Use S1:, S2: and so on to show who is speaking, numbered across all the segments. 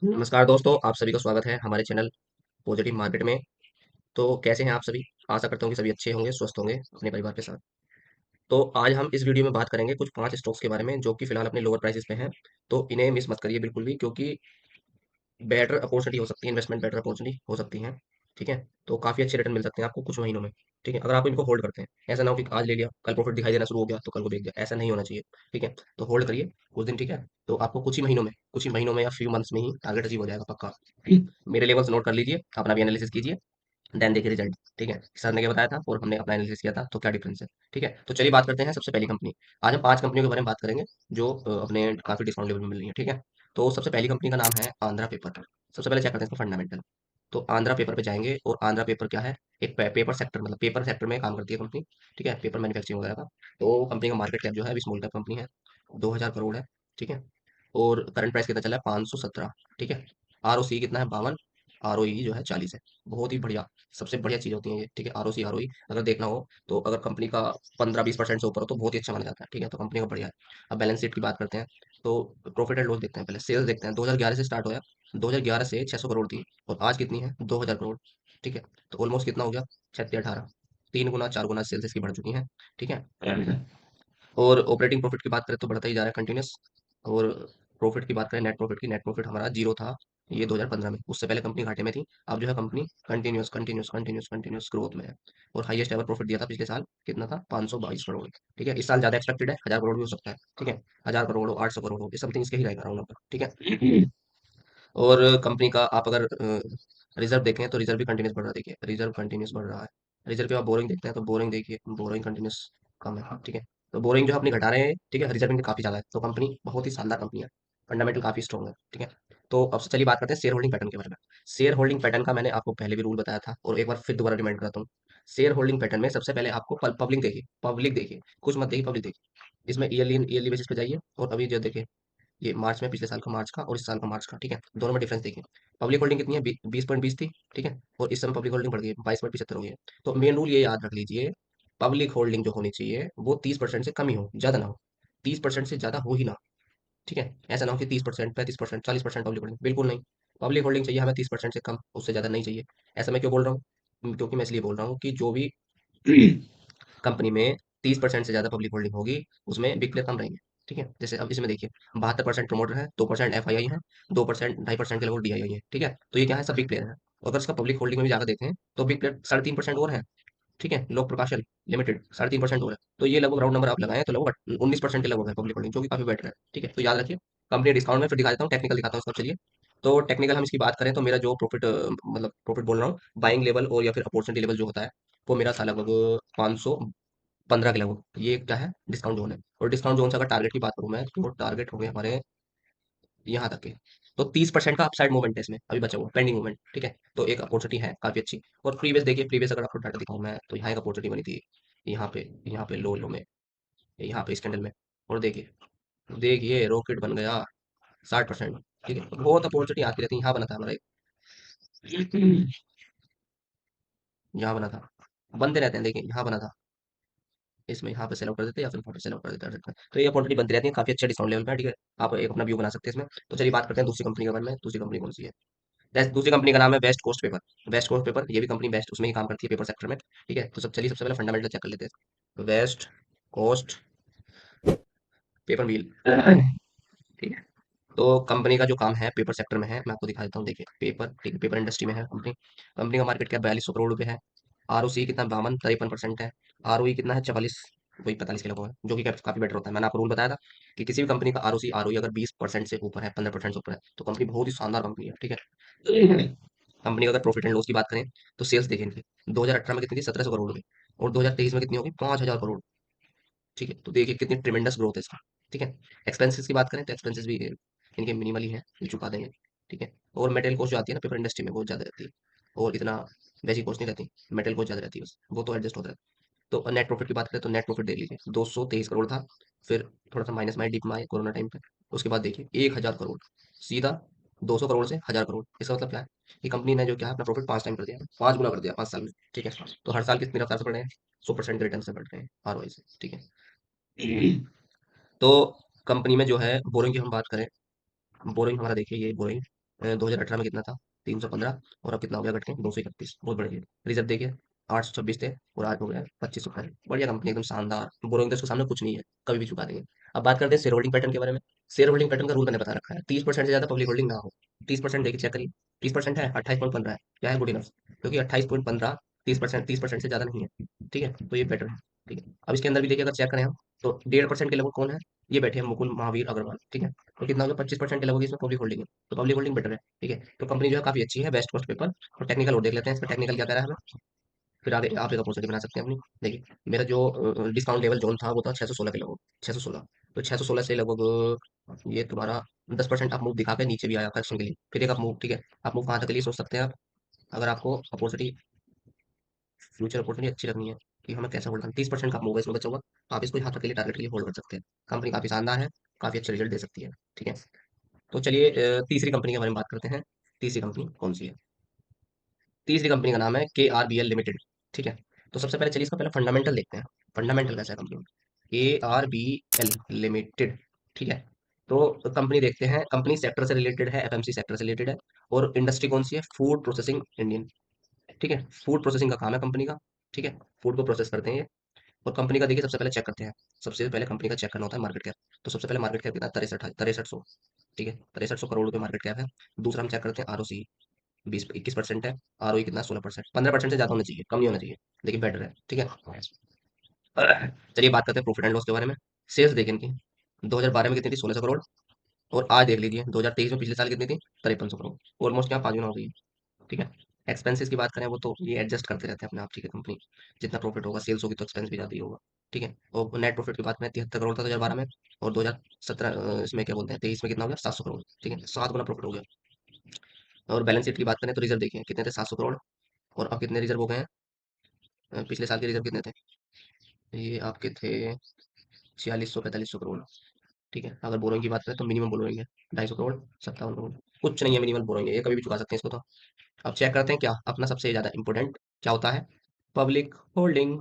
S1: नमस्कार दोस्तों, आप सभी का स्वागत है हमारे चैनल पॉजिटिव मार्केट में। तो कैसे हैं आप सभी? आशा करता हूँ कि सभी अच्छे होंगे, स्वस्थ होंगे अपने परिवार के साथ। तो आज हम इस वीडियो में बात करेंगे कुछ 5 स्टॉक्स के बारे में जो कि फिलहाल अपने लोअर प्राइसेस पे हैं। तो इन्हें मिस मत करिए बिल्कुल भी, क्योंकि बेटर अपॉर्चुनिटी हो सकती है, इन्वेस्टमेंट बेटर अपॉर्चुनिटी हो सकती है। ठीक है? तो काफ़ी अच्छे रिटर्न मिल सकते हैं आपको कुछ महीनों में। ठीक है? अगर आप इनको होल्ड करते हैं। ऐसा ना हो कि आज ले लिया, कल प्रॉफिट दिखाई देना शुरू हो गया तो कल को बेच दिया, ऐसा नहीं होना चाहिए। ठीक है? तो होल्ड करिए कुछ दिन। ठीक है? तो आपको कुछ ही महीनों में या फ्यू मंथ्स में ही टारगेट अचीव हो जाएगा पक्का। मेरे लेवल्स नोट कर लीजिए, अपना भी एनालिसिस कीजिए, देन देखिए रिजल्ट। ठीक है? सर ने क्या बताया था और हमने अपना एनालिसिस किया था, तो क्या डिफरेंस है। ठीक है? तो चलिए बात करते हैं सबसे पहली कंपनी। आज हम 5 कंपनियों के बारे में बात करेंगे जो अपने काफ़ी डिस्काउंट लेवल में मिल रही है। ठीक है? तो सबसे पहली कंपनी का नाम है आंध्रा पेपर। सबसे पहले चेक करते हैं इसका फंडामेंटल। तो आंध्रा पेपर पे जाएंगे, और आंध्रा पेपर क्या है? एक पेपर सेक्टर, मतलब पेपर सेक्टर में काम करती है कंपनी। ठीक है? पेपर मैन्युफैक्चरिंग वगैरह का। तो कंपनी का मार्केट कैप जो है अभी स्मॉल कैप कंपनी है, 2000 करोड़ है। ठीक है? और करंट प्राइस कितना चला है? 517। ठीक है? आरओसी कितना है? 52। आरओई जो है 40 है। बहुत ही बढ़िया, सबसे बढ़िया चीज़ होती है ये। ठीक है? आरओसी आरओई अगर देखना हो तो अगर कंपनी का 15-20% से ऊपर हो तो बहुत ही अच्छा माना जाता है। ठीक है? तो कंपनी का बढ़िया है। अब बैलेंस शीट की बात करते हैं। तो प्रॉफिट एंड लॉस देखते हैं, पहले सेल्स देखते हैं। 2011 से स्टार्ट हुआ, 2011 से 600 करोड़ थी, और आज कितनी है? 2000 करोड़। ठीक है? तो ऑलमोस्ट कितना हो गया? 36-18, 3 गुना 4 गुना सेल्स इसकी बढ़ चुकी हैं। ठीक है? और ऑपरेटिंग प्रॉफिट की बात करें तो बढ़ता ही जा रहा है कंटिन्यूस। और प्रॉफिट की बात करें, नेट प्रॉफिट की, नेट प्रॉफिट हमारा जीरो था ये 2015 में। उससे पहले कंपनी घाटे में थी। अब जो है company continuous continuous continuous continuous growth में है। और हाईएस्ट एवर प्रॉफिट दिया था पिछले साल, कितना था? 522 करोड़। ठीक है? इस साल ज्यादा एक्सपेक्टेड है, 1000 करोड़ भी हो सकता है। ठीक है? 1000 करोड़ हो, 800 करोड़ हो, ये समथिंग इसके ही रहेगा राउंड नंबर। ठीक है? और कंपनी का आप अगर रिजर्व देखें तो रिजर्व भी कंटिन्यूस बढ़ रहा है। देखिए रिजर्व कंटिन्यूस बढ़ रहा है। रिजर्व के बाद बोरिंग देखते हैं तो बोरिंग देखिए, बोरिंग कंटिन्यूस कम है। ठीक है? तो बोरिंग जो है अपनी घटा रहे हैं। ठीक है? रिजर्विंग काफी ज्यादा है, तो कंपनी बहुत ही शानदार कंपनी है। फंडामेंटल काफी स्ट्रॉग है। ठीक है? तो अब से चलिए बात करते हैं शेयर होल्डिंग पैटर्न के बारे में। शेयर होल्डिंग पैटर्न का मैंने आपको पहले भी रूल बताया था, और एक बार फिर दोबारा रिमाइंड कराता हूँ। शेयर होल्डिंग पैटर्न में सबसे पहले आपको पब्लिक देखिए, पब्लिक देखिए, कुछ मत देखिए, पब्लिक देखिए। इसमें ईयरली ईयरली बेसिस पे जाइए, और अभी जो देखिए ये मार्च में, पिछले साल का मार्च का और इस साल का मार्च का। ठीक है? दोनों में डिफरेंस देखिए। पब्लिक होल्डिंग कितनी है? 20.20 थी। ठीक है? और इस समय पब्लिक होल्डिंग बढ़ गई है, 22.75 हो गई है। तो मेन रूल ये याद रख लीजिए, पब्लिक होल्डिंग जो होनी चाहिए वो 30% से कम ही हो, ज्यादा ना हो। 30% से ज्यादा हो ही ना। ठीक है? ऐसा ना हो कि 30%, 35%, 40% पब्लिक होल्डिंग, बिल्कुल नहीं। पब्लिक होल्डिंग चाहिए हमें 30% से कम, उससे ज्यादा नहीं चाहिए। ऐसा मैं क्यों बोल रहा हूँ? क्योंकि मैं इसलिए बोल रहा हूँ कि जो भी कंपनी में 30% से ज्यादा पब्लिक होल्डिंग होगी उसमें बिग प्लेयर कम रहेंगे। ठीक है? जैसे अब इसमें देखिए, 72% प्रमोटर है, 2% एफआईआई है, 2% 2.5% के लगभग डीआईआई है। ठीक है? तो ये क्या है? सब बिग प्लेयर है। अगर इसका पब्लिक होल्डिंग में भी जाकर देखें तो बिग प्लेयर 3.5% और है। ठीक है? लोक प्रकाशन लिमिटेड 3.5% और है। तो ये लगभग राउंड नंबर आप लगाएं तो लगभग 19% के लगभग है पब्लिक होल्डिंग, जो कि काफी बेटर है। ठीक है? तो याद रखिए। कंपनी डिस्काउंट में फिर दिखा देता हूँ, टेक्निकल दिखाता हूँ इसका। चलिए, तो टेक्निकल हम इसकी बात करें तो मेरा जो प्रॉफिट, मतलब प्रॉफिट बोल रहा हूँ, बाइंग लेवल और या फिर अपॉर्चुनिटी लेवल जो होता है, वो मेरा था लगभग 515 के लगभग। ये क्या है? डिस्काउंट जोन है। और डिस्काउंट जोन से अगर टारगेट की बात करूँ मैं, तो टारगेट होंगे हमारे यहाँ तक के। तो 30% का अपसाइड मूवमेंट है इसमें अभी बचा हुआ, पेंडिंग मूवमेंट। ठीक है? तो एक अपॉर्चुनिटी है काफी अच्छी। और प्रीवियस देखिए, प्रीवियस अगर आपको डाटा दिखाऊं मैं, तो यहाँ एक अपॉर्चुनिटी बनी थी, यहाँ पे लो लो में, यहाँ पे इस कैंडल में। और देखिए, देखिए रॉकेट बन गया 60%। ठीक है? तो बहुत अपॉर्चुनिटी आती रहती है। यहाँ बना था हमारा एक, यहाँ बना था, बनते रहते हैं। देखिए यहाँ बना था, इसमें यहाँ पे सेल आउट कर देते हैं या फिर यहाँ पे सेल आउट कर देते हैं। तो ये अपॉर्चुनिटी बनती रहती है, काफी अच्छे डिस्काउंट लेवल पे है। ठीक है? आप एक अपना व्यू बना सकते हैं इसमें। तो चलिए बात करते हैं दूसरी कंपनी के बारे में। दूसरी कंपनी कौन सी है? दूसरी कंपनी का नाम है West Coast Paper. West Coast Paper, ये भी कंपनी बेस्ट उसमें ही काम करती है, पेपर सेक्टर में। ठीक है? तो सब चलिए सबसे पहले फंडामेंटल चेक कर लेते हैं। वेस्ट कोस्ट पेपर मिल। ठीक है? तो कंपनी का जो काम है पेपर सेक्टर में है, मैं आपको दिखा देता हूँ। देखिए पेपर, ठीक है, पेपर इंडस्ट्री में है कंपनी। कंपनी का मार्केट कैप 4200 करोड़ रुपए है। आरओसी कितना? 52-53% है। आरओई कितना है? 44, वही 45 के लगभग है, जो कि काफी बेटर होता है। मैंने आपको रूल बताया था कि किसी भी कंपनी का आरओसी आरओई अगर 20% से ऊपर है, 15% से ऊपर है, तो कंपनी बहुत ही शानदार कंपनी है। ठीक है? कंपनी का अगर प्रॉफिट एंड लॉस की बात करें तो सेल्स देखें इनकी, 2018 में कितनी थी? 1700 करोड़ रुपए। और 2023 में कितनी होगी? 5000 करोड़। ठीक है? तो देखिए कितनी ट्रिमेंडस ग्रोथ है इसका। ठीक है? एक्सपेंसेस की बात करें तो एक्सपेंसेस भी इनके मिनिमल ही है, ये चुका देंगे। ठीक है? और मेटेरियल कॉस्ट जो आती है ना पेपर इंडस्ट्री में, बहुत ज़्यादा रहती है। और इतना वैसी कॉस्ट नहीं रहती, मेटेरियल कॉस्ट ज़्यादा रहती है, बस वो तो एडजस्ट होता है। तो नेट प्रॉफिट की बात करें तो नेट प्रॉफिट देख लीजिए, 223 करोड़ था। फिर थोड़ा सा माइनस में डिप में आए कोरोना टाइम पे। उसके बाद देखिए 1000 करोड़, सीधा 200 करोड़ से 1000 करोड़। इसका मतलब क्या है? कि कंपनी ने जो क्या है अपना प्रॉफिट 5 टाइम कर दिया, 5 गुना कर दिया 5 साल में। ठीक है? तो हर साल कितनी रफ्तार से बढ़ रहे हैं? 100% के रिटर्न से बढ़ रहे हैं आरओआई से। ठीक है? तो कंपनी में जो है बोरिंग की हम बात करें, बोरिंग हमारा देखिए, ये बोरिंग 2018 में कितना था? 315। और अब कितना हो गया घट के? 231। बहुत बढ़िया। रिजर्व देखिए, 826 थे और आज हो गया 25 रुपये। बढ़िया कंपनी, एकदम शानदार। बोरोइंग तो इसके सामने कुछ नहीं है, कभी भी चुका देंगे। अब बात करते हैं शेयर होल्डिंग पैटर्न के बारे में। शेयर होल्डिंग पैटर्न का रूल मैंने बता रखा है, 30% से ज्यादा पब्लिक होल्डिंग ना हो। 30% देखिए, चेक करिए। 30% है, 28.15 है। क्या है? Good enough. क्योंकि 28.15 30%, 30% से ज्यादा नहीं है। ठीक है, तो ये बेटर है। ठीक है, अब इसके अंदर भी देखिए, अगर चेक करें हम, तो 1.5% के लगभग कौन है? ये बैठे हैं मुकुल महावीर अग्रवाल। ठीक है, तो कितना हो गया? 25% के लगभग इसमें पब्लिक होल्डिंग है। तो पब्लिक होल्डिंग बेटर है। ठीक है, तो कंपनी जो है काफी अच्छी है, बेस्ट कॉस्ट पेपर। और टेक्निकल और देख लेते हैं, इसमें टेक्निकल क्या कह रहा है हमें। फिर आगे आप एक अपॉर्चुनिटी बना सकते हैं अपनी। देखिए, मेरा जो डिस्काउंट लेवल जोन था वो था 616 के लगभग, 616। तो 616 से लगभग ये तुम्हारा 10% आप मूव दिखा के नीचे भी आया करेक्शन के लिए, फिर एक आप मूव। ठीक है, आप मूव कहाँ तक के लिए सोच सकते हैं आप? अगर आपको अपॉर्चुनिटी, फ्यूचर अपॉर्चुनिटी अच्छी लगनी है कि हमें कैसे होल्ड करना, 30% का मूव है इसमें बचा हुआ, तो आप इसको यहाँ तक के लिए टारगेट के लिए होल्ड कर सकते हैं। कंपनी काफी शानदार है, काफी अच्छे रिजल्ट दे सकती है। ठीक है, तो चलिए तीसरी कंपनी के बारे में बात करते हैं। तीसरी कंपनी कौन सी है? तीसरी कंपनी का नाम है KRBL लिमिटेड। ठीक है, तो सबसे पहले चलिए इसका पहले फंडामेंटल देखते हैं। फंडामेंटल कैसा है कंपनी में? KRBL limited. ठीक है, तो कंपनी देखते हैं। कंपनी सेक्टर से रिलेटेड है, FMC सेक्टर से रिलेटेड है। और इंडस्ट्री कौन सी है? Food processing Indian. ठीक है, फूड प्रोसेसिंग का काम है कंपनी का। ठीक है, फूड को प्रोसेस करते हैं ये। और कंपनी का देखिए, सबसे पहले चेक करते हैं। सबसे पहले कंपनी का चेक करना होता है मार्केट कैप। तो सबसे पहले मार्केट कैप कितना? 6300। ठीक है, 6300 करोड़ रुपए मार्केट कैप है। दूसरा हम चेक करते हैं ROC, 21% है। ROE कितना? 16%। 15% से ज्यादा होना चाहिए, कम नहीं होना चाहिए, लेकिन बेटर है। ठीक है, चलिए बात करते हैं प्रॉफिट एंड लॉस के बारे में। सेल्स देखें इनकी, 2012 में कितनी थी? 1600 करोड़। और आज देख लीजिए 2023 में, पिछले साल कितनी थी? 5300 करोड़। ऑलमोस्ट यहाँ 5 गुना हो गई है। ठीक है, एक्सपेंसेस की बात करें, वो तो ये एडजस्ट करते रहते हैं अपने आप। ठीक है, कंपनी जितना प्रॉफिट होगा, सेल्स होगी तो एक्सपेंस भी ज्यादा ही होगा। ठीक है, और नेट प्रॉफिट की बात करें, 73 करोड़ था 2012 में। और 2017 इसमें क्या बोलते हैं, 23 में कितना हो गया? 700 करोड़। ठीक है, 7 गुना प्रॉफिट हो गया। और बैलेंस शीट की बात करें तो रिजर्व देखिए कितने थे? 700 करोड़। और अब कितने रिजर्व हो गए हैं? पिछले साल के रिजर्व कितने थे? ये आपके थे 4600 4500 करोड़। ठीक है, अगर बोरोइंग की बात करें तो मिनिमम बोरोइंग है 250 करोड़, 57 करोड़। कुछ नहीं है, मिनिमम बोरोइंग है, ये कभी भी चुका सकते हैं इसको तो। अब चेक करते हैं क्या अपना सबसे ज्यादा इंपॉर्टेंट क्या होता है? Public holding.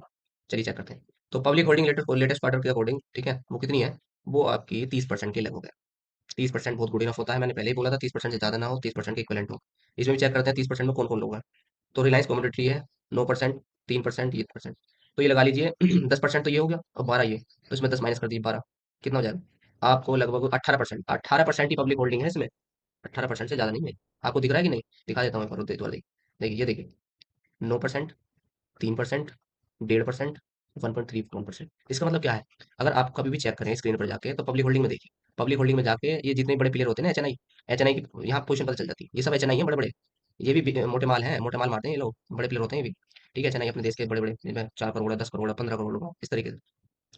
S1: चलिए चेक करते हैं। तो पब्लिक होल्डिंग लेटेस्ट क्वार्टर के अकॉर्डिंग, ठीक है, वो कितनी है? वो आपकी 30% के लगभग है। 30% बहुत गुड इनफ होता है, मैंने पहले ही बोला था 30% से ज्यादा ना हो, 30% के इक्वलेंट हो। इसमें भी चेक करते हैं 30% में कौन कौन लोग हैं। तो रिलायंस कमोडिटी है 9%, 3%, ये 1%। तो ये लगा लीजिए 10% तो ये हो गया, और 12 ये। तो इसमें 10 माइनस कर दीजिए, 12 कितना हो जाएगा? आपको लगभग 18%, 18% ही पब्लिक होल्डिंग है इसमें। 18% से ज्यादा नहीं है। आपको दिख रहा है कि नहीं? दिखा देता हूँ एक बार, देखिए, ये देखिए, 9%, 3%, 1.5%, 1.31%। इसका मतलब क्या है? अगर आप कभी भी चेक करें स्क्रीन पर जाके, तो पब्लिक होल्डिंग में देखिए। पब्लिक होल्डिंग में जाके ये जितने बड़े प्लेयर होते हैं ना, एच एन आई की यहाँ पोजीशन पता चल जाती है। ये सब एच एन आई है, बड़े बड़े। ये भी मोटे माल हैं, मोटे माल मारते हैं ये लोग, बड़े प्लेयर होते हैं ये भी। ठीक है, एच एन आई अपने देश के बड़े बड़े, जिनमें 4 करोड़ है, 10 करोड़ है, 15 करोड़ होगा, इस तरीके से।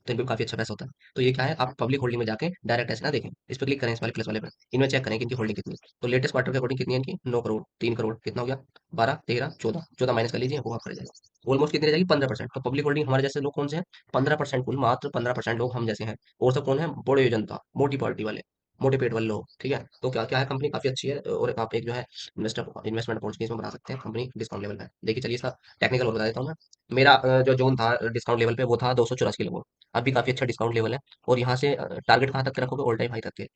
S1: तो इनमें काफी अच्छा पैसा होता है। तो ये क्या है, आप पब्लिक होल्डिंग में जाके डायरेक्ट ऐसे ना देखें, इस पर क्लिक करें, इस वाले प्लस वाले पर, इनमें चेक करें कि इनकी होल्डिंग कितनी है। तो लेटेस्ट क्वार्टर के अकॉर्डिंग कितनी है इनकी? 9 करोड़, 3 करोड़, कितना हो गया? 12, 13, 14, 14 माइनस कर लीजिए, वो आप कर जाएगा। ऑलमोस्ट कितनी रह जाएगी? 15%। तो पब्लिक होल्डिंग हमारे जैसे लोग कौन से हैं? 15%, कुल मात्र 15% लोग हम जैसे हैं। और सब कौन है? बड़े जनता, मोटी पार्टी वाले, मोटे पेट वाले लोग। ठीक है, तो क्या क्या है, कंपनी काफी अच्छी है। और आप एक जो है इन्वेस्टमेंट अपॉर्चुनिटीज में बना सकते हैं कंपनी डिस्काउंट लेवल पे। देखिए, चलिए इसका टेक्निकल और बता देता हूँ मैं। मेरा जो जोन था डिस्काउंट लेवल पे, वो था 284 के लगभग। अभी काफी अच्छा डिस्काउंट लेवल है। और यहाँ से टारगेट कहाँ तक के रखोगे? ऑल टाइम हाई तक के,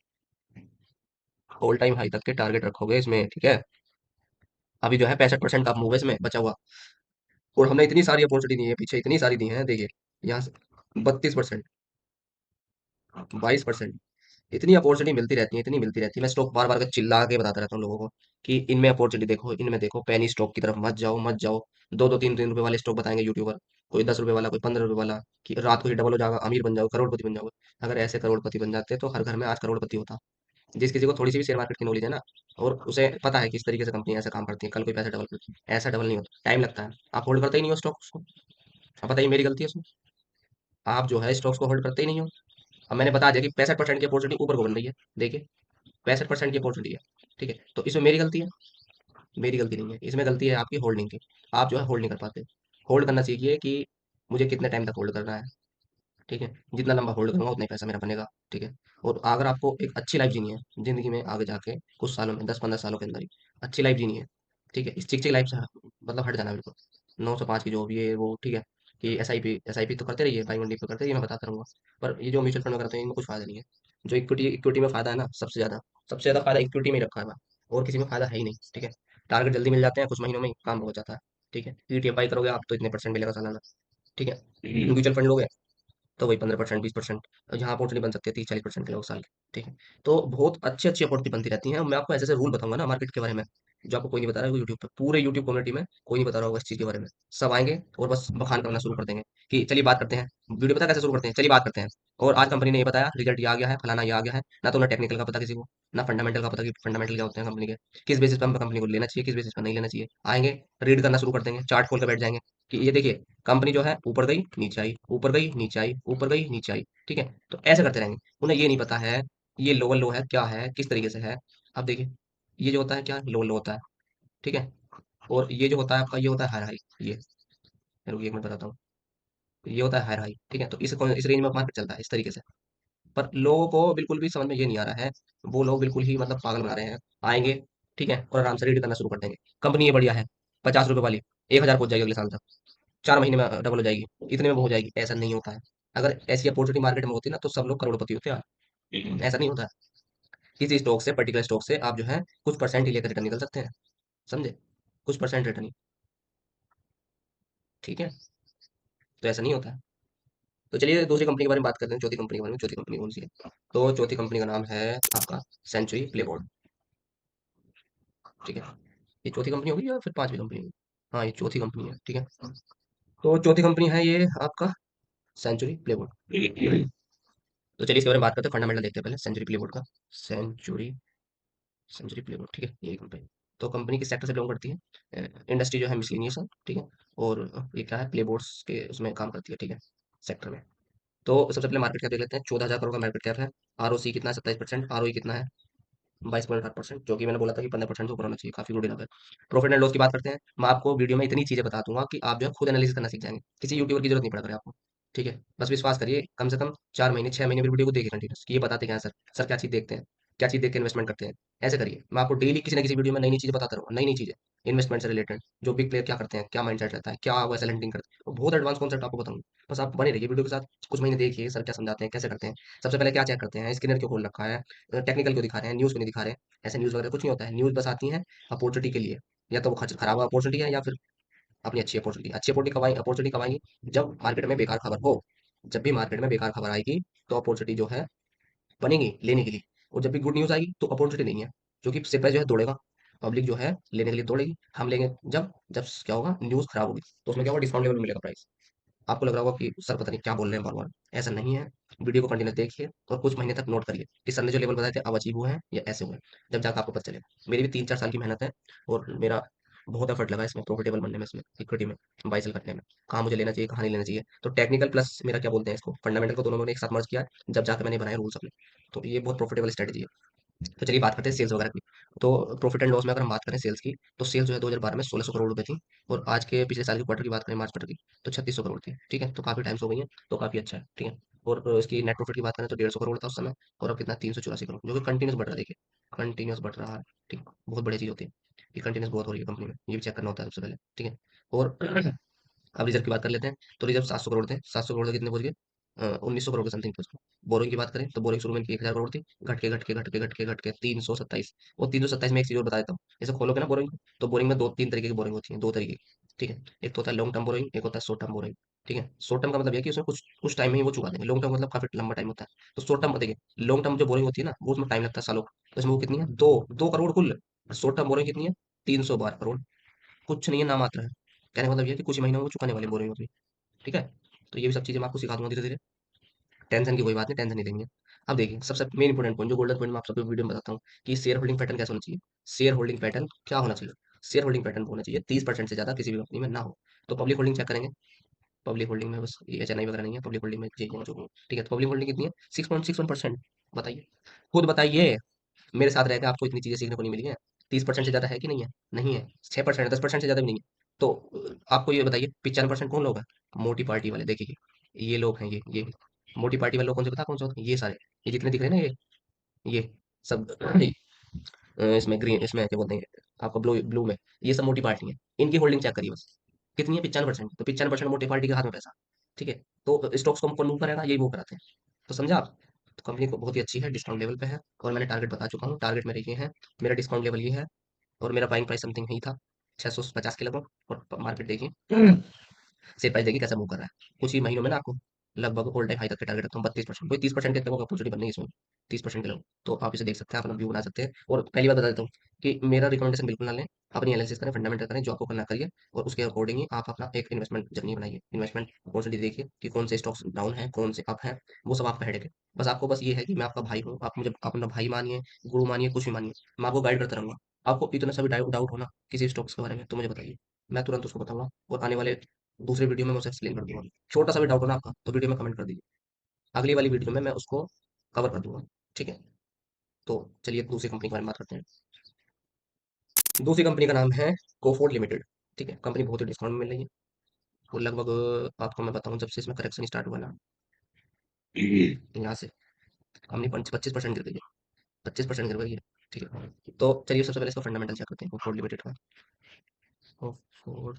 S1: ऑल टाइम हाई तक के टारगेट रखोगे इसमें। ठीक है, अभी जो है 65% का मूव है इसमें बचा हुआ। और हमने इतनी सारी अपॉर्चुनिटी दी है पीछे, इतनी सारी दी है, देखिए यहाँ से 32%, 22%। इतनी अपॉर्चुनिटी मिलती रहती है, इतनी मिलती रहती है। मैं स्टॉक बार बार का चिल्ला के बताता रहता हूँ लोगों को कि इनमें अपॉर्चुनिटी देखो, इनमें देखो, पेनी स्टॉक की तरफ मत जाओ, मत जाओ। दो दो तीन तीन रुपए वाले स्टॉक बताएंगे यूट्यूबर, कोई 10 रुपए वाला, कोई 15 रुपए वाला, कि रात को ही डबल हो जाएगा, अमीर बन जाओ, करोड़पति बन जाओगे। अगर ऐसे करोड़पति बन जाते तो हर घर में आज करोड़पति होता। जिस किसी को थोड़ी सी भी शेयर मार्केट की नॉलेज है ना, और उसे पता है कि इस तरीके से कंपनी ऐसा काम करती है, कल कोई पैसा डबल करती है, ऐसा डबल नहीं होता, टाइम लगता है। आप होल्ड करते ही नहीं हो स्टॉक्स को। अब बताइए, मेरी गलती है इसमें? आप जो है स्टॉक्स को होल्ड करते ही नहीं हो। अब मैंने बता दिया कि 65% की अपॉर्चुनिटी ऊपर को बन रही है, देखिए 65% की अपॉर्चुनिटी है। ठीक है, तो इसमें मेरी गलती है? मेरी गलती नहीं है, इसमें गलती है आपकी होल्डिंग की। आप जो है होल्ड नहीं कर पाते। होल्ड करना सीखिए कि मुझे कितने टाइम तक होल्ड करना है। ठीक है, जितना लंबा होल्ड करूंगा उतना ही पैसा मेरा बनेगा। ठीक है, और अगर आपको एक अच्छी लाइफ जीनी है जिंदगी में, आगे जाके कुछ सालों में, 10-15 सालों के अंदर ही अच्छी लाइफ जीनी है। ठीक है, इस चिक चिक लाइफ से मतलब हट जाना बिल्कुल। 9 से 5 की जॉब, ये वो, ठीक है, कि एस आई पी तो करते रहिए, बाई मंडी तो करते रहिए, मैं बताता रहूंगा। पर ये जो म्यूचुअल फंड में करते हैं, इनमें कुछ फायदा नहीं है। जो इक्विटी इक्विटी में फायदा है ना, सबसे ज्यादा फायदा इक्विटी में ही रखा है। और किसी में फायदा है ही नहीं। ठीक है, टारगेट जल्दी मिल जाते हैं, कुछ महीनों में ही काम हो जाता है। ठीक है, ईटीएफआई करोगे आप तो इतने परसेंट मिलेगा सालाना। ठीक है, म्यूचुअल फंड लोगे तो वही 15% 20%, यहाँ अपॉर्चुनिटी बन सकती है 30-40% के लोग साल के। ठीक है, तो बहुत अच्छी अच्छी अपॉर्चुनिटी बनती रहती हैं। मैं आपको ऐसे ऐसे रूल बताऊंगा ना मार्केट के बारे में, जो आपको कोई नहीं बता रहा है यूट्यूब पे, पूरे यूट्यूब कम्युनिटी में कोई नहीं बता रहा होगा इस चीज़ के बारे में। सब आएंगे और बस बखान करना शुरू कर देंगे कि चलिए बात करते हैं। वीडियो पता है कैसे शुरू करते हैं, चलिए बात करते हैं, और आज कंपनी ने ये बताया, रिजल्ट ये आ गया है, फलाना ये आ गया है। ना तो उन्हें टेक्निकल का पता किसी को, ना फंडामेंटल का पता कि फंडामेंटल क्या होते हैं कंपनी के, किस बेसिस पर हम कंपनी को लेना चाहिए, किस बेसिस पर नहीं लेना चाहिए। आएंगे, रीड करना शुरू कर देंगे, चार्ट खोल कर बैठ जाएंगे कि ये देखिए कंपनी जो है ऊपर गई नीचे आई, ऊपर गई नीचे आई, ऊपर गई नीचे आई। ठीक है, तो ऐसे करते रहेंगे। उन्हें ये नहीं पता है ये लोअर लो है क्या है, किस तरीके से है। अब देखिए, ये जो होता है क्या, लोअर लो होता है। ठीक है, और ये जो होता है आपका, ये होता है हायर हाई। ये रुकिए एक मिनट बताता हूँ। ये होता है हायर हाई। ठीक है, तो इस रेंज में मार्केट चलता है इस तरीके से। पर लोगों को बिल्कुल भी समझ में ये नहीं आ रहा है, वो लोग बिल्कुल ही मतलब पागल बना रहे हैं। आएंगे, ठीक है, और आराम से रीड करना शुरू कर देंगे। कंपनी ये बढ़िया है, 50 रुपए वाली 1,000 पहुंच जाएगी अगले साल तक, 4 महीने में डबल हो जाएगी, इतने में वो हो जाएगी। ऐसा नहीं होता है। अगर ऐसी अपॉर्चुनिटी मार्केट में होती ना तो सब लोग करोड़पति होते हैं। ऐसा नहीं होता है। किसी स्टॉक से, पर्टिकुलर स्टॉक से आप जो है कुछ परसेंट ही लेकर रिटर्न निकल सकते हैं। समझे, कुछ परसेंट रिटर्न ही। ठीक है, तो ऐसा नहीं होता है। तो चलिए दूसरी कंपनी के बारे में बात करते हैं, चौथी कंपनी के बारे में। चौथी कंपनी कौन सी है? तो चौथी कंपनी का नाम है आपका सेंचुरी प्लेबोर्ड। ठीक है, ये चौथी कंपनी होगी या फिर पांचवी कंपनी होगी? हाँ, ये चौथी कंपनी है। ठीक है, तो चौथी कंपनी है ये आपका सेंचुरी प्लेबोर्ड। तो चलिए इसके बारे में बात करते हैं, फंडामेंटल देखते हैं पहले सेंचुरी प्लेबोर्ड का। सेंचुरी सेंचुरी प्लेबोर्ड, ठीक है, यही कंपनी। तो कंपनी किस सेक्टर से बिलोंग करती है? इंडस्ट्री जो है मिसलेनियस है। ठीक है, और ये क्या है, प्लेबोर्ड्स के उसमें काम करती है। ठीक है, सेक्टर में। तो सबसे पहले मार्केट कैप देख लेते हैं। 14,000 करोड़ का मार्केट कैप है। आरओसी कितना है? 27%। आरओई कितना है? 22.8%, जो कि मैंने बोला था कि 15% से ऊपर होना चाहिए, काफी गुड इनफ है। प्रॉफिट एंड लॉस की बात करते हैं। मैं आपको वीडियो में इतनी चीजें बता दूंगा कि आप जो है खुद एनालिसिस करना सीख जाएंगे, किसी यूट्यूबर की जरूरत नहीं पड़ा करें आपको। ठीक है, बस विश्वास करिए, कम से कम 4 महीने 6 महीने मेरी वीडियो को देखिए कंटिन्यूस, कि ये बताते क्या है सर, सर क्या चीज देखते हैं, क्या चीज देख के इन्वेस्टमेंट करते हैं। ऐसे करिए, मैं आपको डेली किसी ना किसी वीडियो में नई नई चीजें बताता रहूँगा, नई नई चीजें इन्वेस्टमेंट से रिलेटेड, जो बिग प्लेयर क्या करते हैं, क्या माइंडसेट रहता है, क्या वो ऐसे लैंडिंग करते हैं, वो बहुत एडवांस कॉन्सेप्ट आपको बताऊंगा। बस आप बने रहिए वीडियो के साथ, कुछ महीने देखिए सर क्या समझाते हैं, कैसे करते हैं। सबसे पहले क्या चेक करते हैं, स्क्रीनर क्यों खोल रखा है, टेक्निकल क्यों दिखा रहे हैं, न्यूज़ क्यों नहीं दिखा रहे हैं। ऐसे न्यूज़ वगैरह कुछ नहीं होता है, न्यूज़ बस आती है अपॉर्चुनिटी के लिए। या तो वो खराब अपॉर्चुनिटी है, या फिर अपनी अच्छी अपॉर्चुनिटी। अच्छी अपॉर्चुनिटी कब आएगी? जब मार्केट में बेकार खबर हो। जब भी मार्केट में बेकार खबर आएगी तो अपॉर्चुनिटी जो है बनेगी लेने के लिए। और जब भी गुड न्यूज़ आएगी तो अपॉर्चुनिटी नहीं है, क्योंकि शेयर प्राइस जो है दौड़ेगा, पब्लिक जो है लेने के लिए दौड़ेगी। हम लेंगे जब जब क्या होगा, न्यूज़ खराब होगी, तो उसमें क्या होगा, डिस्काउंट लेवल में मिलेगा प्राइस। आपको लग रहा होगा कि सर पता नहीं क्या बोल रहे हैं बार बार। ऐसा नहीं है। वीडियो को कंटिन्यू देखिए और कुछ महीने तक नोट करिए कि सर ने जो लेवल बताए थे अब अचीव हुए हैं या ऐसे हुए हैं। जब जाकर आपको पता चलेगा। मेरी भी 3-4 साल की मेहनत है, और मेरा बहुत एफर्ट लगा इसमें, प्रॉफिटेबल बनने में, इसमें इक्विटी में बाई सेल करने में, कहाँ मुझे लेना चाहिए कहाँ नहीं लेना चाहिए। तो टेक्निकल प्लस मेरा क्या बोलते हैं इसको, फंडामेंटल को, दोनों मैंने एक साथ मर्ज किया है, जब जाकर मैंने बनाए रूल्स अपने। तो ये बहुत प्रॉफिटेबल स्ट्रेटजी है। तो चलिए बात करते हैं सेल्स वगैरह की। तो प्रॉफिट एंड लॉस में अगर हम बात करें सेल्स की, तो सेल्स जो है 2012 में 1600 करोड़ रुपए थी। और आज के पिछले साल के क्वार्टर की बात करें, मार्च क्वार्टर की, तो 3600 करोड़ थी। ठीक है, तो काफी टाइम्स हो गई है, तो काफी अच्छा है। ठीक है, और इसकी नेट प्रॉफिट की बात करें तो 150 करोड़ था उस समय, और अब कितना, 384 करोड़, जो कि कंटिन्यूस बढ़ रहा है। देखिए, कंटिन्यूस बढ़ रहा है। ठीक, बहुत बड़ी चीज होती है कि कंटिन्यूस बहुत हो रही है कंपनी में, ये भी चेक करना होता है सबसे पहले। ठीक है, और अब रिजर्व की बात कर लेते हैं। तो रिजर्व 700 करोड़ थे, 700 करोड़ से कितने पहुंच गए, 1900 करोड़ के समथिंग पहुंच गए। बोरिंग की बात करें तो बोरिंग शुरू में इनकी 1000 करोड़ थी, घट के 327। और 327 में एक चीज और बता देता हूँ, जैसे खोलोगे ना बोरिंग, तो बोरिंग में दो तीन तरीके की बोरिंग होती है, दो तरीके की। ठीक है, एक तो होता है लॉन्ग टर्म बोरिंग, एक होता है शॉर्ट टर्म बोरिंग। ठीक है, शॉर्ट टर्म का मतलब ये है कि उसमें कुछ कुछ टाइम में ही वो चुका देंगे, लॉन्ग टर्म मतलब काफी लंबा टाइम होता है। तो शॉर्ट टर्म देखिए, लॉन्ग टर्म जो बोरिंग होती है ना, वो उसमें टाइम लगता है सालों का। तो इसमें वो कितनी है, 2 2 करोड़ कुल। शॉर्ट टर्म बोरिंग कितनी है, 312 करोड़। कुछ नहीं है, ना मात्र है। कहने का मतलब ये है कि कुछ ही महीनों में वो चुकाने वाली बोरिंग होती है। ठीक है, तो ये भी सब चीजें मैं आपको सिखा दूंगा धीरे धीरे। टेंशन की कोई बात नहीं, टेंशन नहीं लेंगे। अब देखिए, सबसे मेन इंपोर्टेंट पॉइंट, जो गोल्डन पॉइंट मैं आप सबको वीडियो में बताता हूँ, कि शेयर होल्डिंग पैटर्न कैसा होना चाहिए। शेयर होल्डिंग पैटर्न क्या होना चाहिए? शेयर होल्डिंग पैटर्न होना चाहिए 30% से ज्यादा किसी भी कंपनी में ना हो। तो पब्लिक होल्डिंग चेक करेंगे। पब्लिक होल्डिंग में बस ये एचएनआई वगैरह नहीं है, पब्लिक होल्डिंग में यही है जो भी है। ठीक है, तो पब्लिक होल्डिंग कितनी है, 6.61%। बताइए, खुद बताइए। मेरे साथ रहकर आपको इतनी चीजें सीखने को नहीं मिली है। 30% से ज्यादा है कि नहीं है? नहीं है, 6%, 10% से ज्यादा भी नहीं है। तो आपको ये बताइए, 95% कौन लोग हैं? मोटी पार्टी वाले। देखिए, ये लोग हैं, ये मोटी पार्टी वाले लोग कौन से, पता कौन से होते हैं? ये सारे, ये जितने दिख रहे हैं ना, ये सब इसमें ग्रीन, इसमें क्या बोलते हैं आपका, ब्लू ब्लू में, ये सब मोटी पार्टी है। इनकी होल्डिंग चेक करिए बस, कितनी है, 95%। तो 95% मोटी पार्टी के हाथ में पैसा। ठीक है, तो स्टॉक्स को कौन मूव करेगा, यही मूव कराते हैं। तो समझा आप? तो कंपनी को बहुत ही अच्छी है, डिस्काउंट लेवल पे है और मैंने टारगेट बता चुका हूँ, टारगेट मेरे ये है, मेरा डिस्काउंट लेवल ये है और मेरा बाइंग प्राइस समथिंग यही था 650 के लगभग। और मार्केट देखिए शेयर प्राइस देखिए कैसा मूव कर रहा है। कुछ ही महीनों में ना आपको लगभग ऑल टाइम हाई तक के टारगेट रखता हूँ 32%, कोई 30% के लगभग अपॉर्चुनिटी बन रही है इसमें, 30% के लगभग। तो आप इसे देख सकते हैं, अपना व्यू बना सकते हैं। और पहली बात बता देता हूँ कि मेरा रिकमेंडेशन बिल्कुल ना लें, अपनी एनालिसिस करें, फंडामेंटल करें, जो आपको करना करिए और उसके अकॉर्डिंग ही आप अपना एक इन्वेस्टमेंट जर्नी बनाइए। इन्वेस्टमेंट अपॉर्चुनिटी देखिए कि कौन से स्टॉक्स डाउन है, कौन से अप है, वो सब आपका हेडेक है। बस आपको बस ये है कि मैं आपका भाई हूँ, आप मुझे अपना भाई मानिए, गुरु मानिए, कुछ भी मानिए, मैं आपको गाइड करता रहूंगा। आपको इतना सा भी डाउट हो ना किसी स्टॉक्स के बारे में तो मुझे बताइए, मैं तुरंत उसको बताऊंगा और आने वाले दूसरे वीडियो में मैं उसे एक्सप्लेन कर दूंगा। छोटा सा भी डाउट हो ना आपका तो वीडियो में कमेंट कर दीजिए, अगली वाली वीडियो में मैं उसको कवर कर दूंगा। ठीक है, तो चलिए दूसरी कंपनी के बारे में बात करते हैं। दूसरी कंपनी का नाम है कोफोर्ड लिमिटेड। ठीक है, कंपनी बहुत ही डिस्काउंट में मिल रही है। वो लगभग आपको मैं बताऊं, जब से इसमें करेक्शन स्टार्ट हुआ ना, यहाँ से कंपनी 25% गिर गई है, 25% गिर गई है। ठीक है, तो चलिए सबसे पहले इसका फंडामेंटल चेक करते हैं कोफोर्ड लिमिटेड का। कोफोर्ड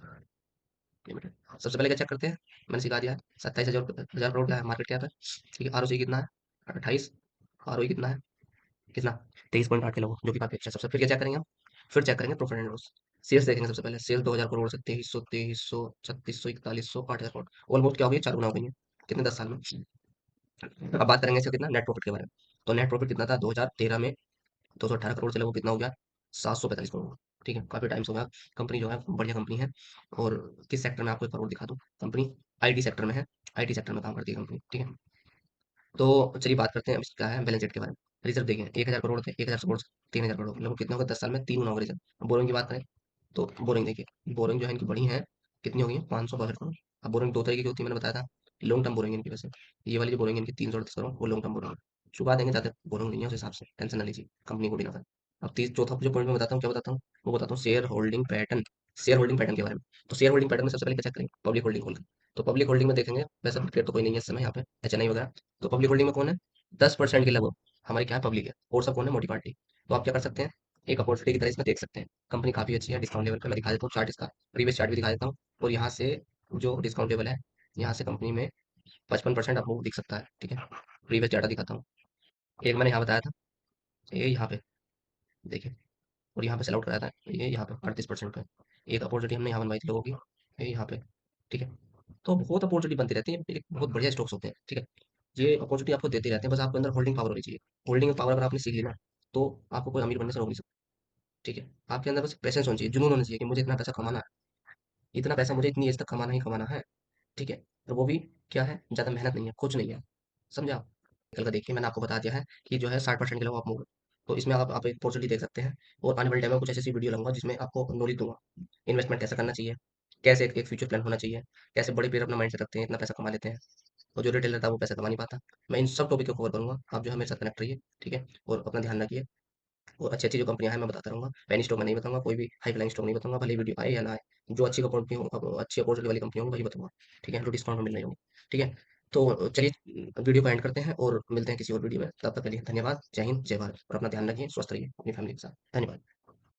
S1: लिमिटेड सबसे पहले क्या चेक करते हैं, मैंने सिखा दिया है। 27,000 करोड़ का है मार्केट कैप है। ठीक है, आरओसी कितना है, 28। आरओई कितना है, कितना, 23.8 के लगभग, जो कि काफी अच्छा है। सबसे फिर क्या चेक करेंगे हम, फिर चेक करेंगे प्रॉफिट एंड लॉस। सेल्स देखेंगे सबसे पहले, सेल्स 2,000 करोड़ से 2300, 3600, 4100, 8,000 करोड़, ऑलमोस्ट क्या हो गई, 4 गुना हो गई है। कितने, 10 साल में। अब बात करेंगे इसका कितना नेट प्रॉफिट के बारे में। तो नेट प्रॉफिट कितना था 2013 में, 218 करोड़ से लगभग कितना हो गया, 745 करोड़। ठीक है, काफी टाइम से हो गया। कंपनी जो है बढ़िया कंपनी है। और किस सेक्टर में, आपको एक और दिखा दूं, कंपनी आईटी सेक्टर में है, आईटी सेक्टर में काम करती है कंपनी। ठीक है, तो चलिए बात करते हैं अब इसका है बैलेंस शीट के बारे में। रिजर्व देखिए 1,000 करोड़ थे, 1,000 करोड़ से 3,000 करोड़, लगभग कितना होगा, 10 साल में 3 गुना होगा रिजर्व। बोरिंग की बात करें तो बोरिंग देखिए, बोरिंग जो है इनकी बढ़ी है, कितनी हो गई है, 562 करोड़। अब बोरिंग दो तरीके की होती है, मैंने बताया था। लॉन्ग टर्म बोरिंग इनकी, वैसे ये वाली जो बोरिंग इनकी 338 करोड़, वो लॉन्ग टर्म बोरिंग है। चुका देंगे, ज़्यादा बोरिंग नहीं है उस हिसाब से, टेंशन ना लीजिए, कंपनी को दिलाता है। अब तीस चौथा जो पॉइंट मैं बताता हूँ, क्या बताता हूँ, वो बताता हूँ share holding pattern. Share holding pattern के बारे में, तो शेयर होल्डिंग पैटर्न में सबसे पहले क्या चेक करेंगे, पब्लिक होल्डिंग खोल के। तो पब्लिक होल्डिंग में देखेंगे, वैसे ट्रेड तो कोई नहीं है इस समय यहाँ पे, एचएनआई वगैरह। तो पब्लिक होल्डिंग में कौन है, 10% के लगभग हमारी क्या है, पब्लिक है। और सब कौन है, मोटी पार्टी। तो आप क्या कर सकते हैं, एक अपॉर्चुनिटी की तरह इसमें देख सकते हैं। कंपनी काफी अच्छी है, डिस्काउंट लेवल पे मैं दिखा देता हूँ चार्ट इसका, प्रीवियस चार्ट भी दिखा देता हूँ। और यहाँ से जो डिस्काउंट लेवल है, यहाँ से कंपनी में 55% आपको दिख सकता है। ठीक है, प्रीवियस डाटा दिखाता हूँ। एक मैंने यहाँ बताया था, ये यहाँ पे देखिए, और यहाँ पे सेल आउट कराया था, ये यहाँ पे 38% पे। एक अपॉर्चुनिटी हमने यहाँ बनवाई थी लोगों की, ये यहाँ पे। ठीक है, तो बहुत अपॉर्चुनिटी बनती रहती है, एक बहुत बढ़िया स्टॉक्स होते हैं। ठीक है, ये अपॉर्चुनिटी आपको देते रहते हैं, बस आपके अंदर होल्डिंग पावर होनी चाहिए। होल्डिंग पावर अगर आपने सीख ली ना, तो आपको कोई अमीर बनने से रोक नहीं सकता। ठीक है, आपके अंदर बस पेशेंस होनी चाहिए, जुनून होना चाहिए कि मुझे इतना पैसा कमाना है, इतना पैसा मुझे इतनी एज तक कमाना ही कमाना है। ठीक है, और वो भी क्या है, ज़्यादा मेहनत नहीं है, कुछ नहीं है। समझा आप। कल का देखिए, मैंने आपको बता दिया है कि जो है 60% के लोग आप मूव। तो इसमें आप एक अपॉर्चुनिटी देख सकते हैं। और आने वाले टाइम में कुछ ऐसी ऐसी वीडियो लाऊंगा जिसमें आपको नॉलेज दूंगा, इन्वेस्टमेंट कैसे करना चाहिए, कैसे एक फ्यूचर प्लान होना चाहिए, कैसे बड़े प्लेयर अपना माइंड से रखते हैं, इतना पैसा कमा लेते हैं, और जो रिटेलर था वो पैसा कमा नहीं पाता। मैं इन सब टॉपिक को कवर करूंगा, आप जो है मेरे साथ कनेक्ट रहिए। ठीक है, और अपना ध्यान रखिए। और अच्छी अच्छी जो कंपनियां हैं मैं बताता रहूंगा, पेनी स्टॉक मैं नहीं बताऊंगा, कोई भी हाई फ्लाइंग स्टॉक नहीं बताऊंगा, भले वीडियो आए या ना आए। जो अच्छी कंपनी हो, अच्छी अपॉर्चुनिटी वाली कंपनी होगी वही बताऊंगा। ठीक है, जो डिस्काउंट में मिल रही होगी। ठीक है, तो चलिए वीडियो को एंड करते हैं और मिलते हैं किसी और वीडियो में। तब तक के लिए धन्यवाद, जय हिंद, जय भारत, और अपना ध्यान रखिए, स्वस्थ रहिए अपनी फैमिली के साथ। धन्यवाद।